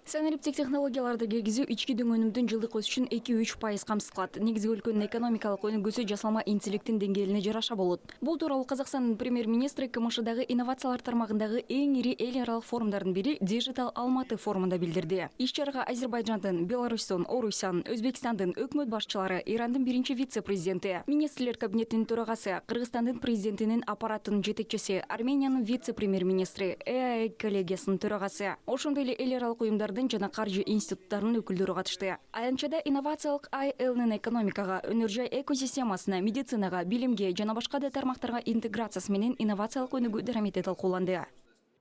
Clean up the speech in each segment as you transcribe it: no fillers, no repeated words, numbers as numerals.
Санариптик технологияларды киргизүү ички дөңөнүмдүн жылдык өсүшүн 2-3% камсыз кылат. Негизги өлкөнүн экономикалык өнүгүүсү жасалма интеллекттин деңгээлине жараша болот. Бул тууралуу Казакстандын премьер-министри КМШдагы инновациялар тармагындагы эң ири эл аралык форумдардын бири Digital Алматы форумунда билдирди. Иш-чарага Азербайжандын, Беларустун, Орусиянын, Өзбекстандын өкмөт башчылары, Ирандын биринчи вице-президенти, министрлер кабинетинин төрагасы, Кыргызстандын президентинин аппаратынын жетекчиси, Армениянын вице-премьер-министри, ЭАЭ коллегиясынын төрагасы, ошондой эле эл аралык уюмдардын жана каржы институттарынын өкүлдөрү катышты. Аянтчада инновациялык АЭЛнын экономикага, өнөр жай экосистемасына, медицинага, билимге жана башка да тармактарга интеграциясы менен инновациялык өнүгүү дарамети талкууланды.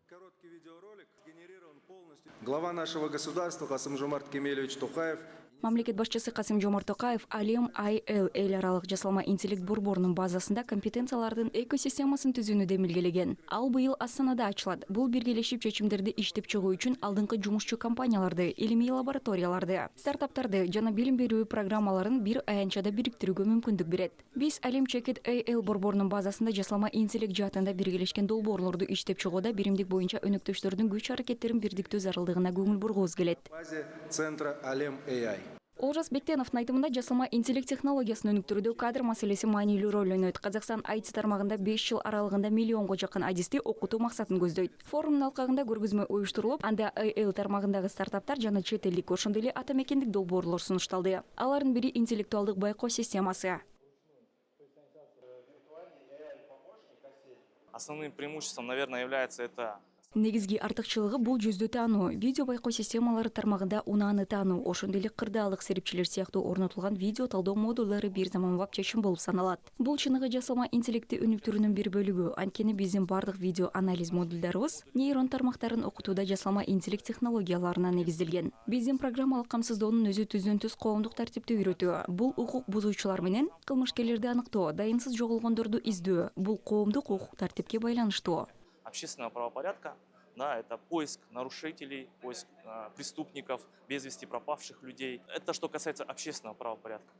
Короткий видеоролик сгенерирован полностью. Глава нашего государства Касым-Жомарт Кемелевич Токаев. Мамлекет башчысы Касым-Жомарт Токаев Алем АЭЛ эл аралык жасалма интеллект борборунун базасында компетенциялардын экосистемасын түзүүнү демилгелеген. Ал быйыл Астанада ачылат. Бул биргелешип чечимдерди иштеп чыгуу үчүн алдыңкы жумушчу компанияларды, илимий лабораторияларды, стартаптарды жана билим берүү программаларын бир аянтчада бириктирүүгө мүмкүндүк берет. Биз Алем Чекит АЭЛ борборунун базасында жасалма интеллект жаатында биргелешкен долбоорлорду иштеп чыгууда биримдик боюнча өнөктөштөрдүн күч аракеттерин бирдиктөө зарылдыгына көңүл бургубуз келет. Базе центра Алем AI. Олжас Бектеновдун айтымында жасалма интеллект технологиясын өнүктүрүүдө кадр маселеси маанилүү роль ойнойт. Казакстан IT тармагында 5 жыл аралыгында миллионго жакын адисти окутуу максатын көздөйт. Форумдун алкагында көргөзмө уюштурулуп, анда АЭЛ тармагындагы стартаптар жана чет элдик ошондой эле ата мекендик долбоорлор сунушталды. Алардын бири интеллектуалдык байкоо системасы. Основным преимуществом, наверное, является это. Негизги артыкчылыгы бул жүздү таануу, видео байкоо системалары тармагында унааны таануу, ошондой эле кырдаалык серипчилер сыяктуу орнотулган видео талдоо модулдары бир заманбап чечим болуп саналат. Бул чыныгы жасалма интеллекти өнүктүрүүнүн бир бөлүгү. Анткени биздин бардык видео анализ модулдарыбыз нейрон тармактарын окутууда жасалма интеллект технологияларына негизделген. Биздин программалык камсыздоонун өзү түздөн-түз коомдук тартипти үйрөтүү. Бул укук бузуучулар менен кылмышкерлерди аныктоо, дайынсыз жоголгондорду издөө. Бул коомдук укук тартипке байланыштуу. Общественного правопорядка, да, это поиск нарушителей, поиск преступников, без вести пропавших людей. Это что касается общественного правопорядка.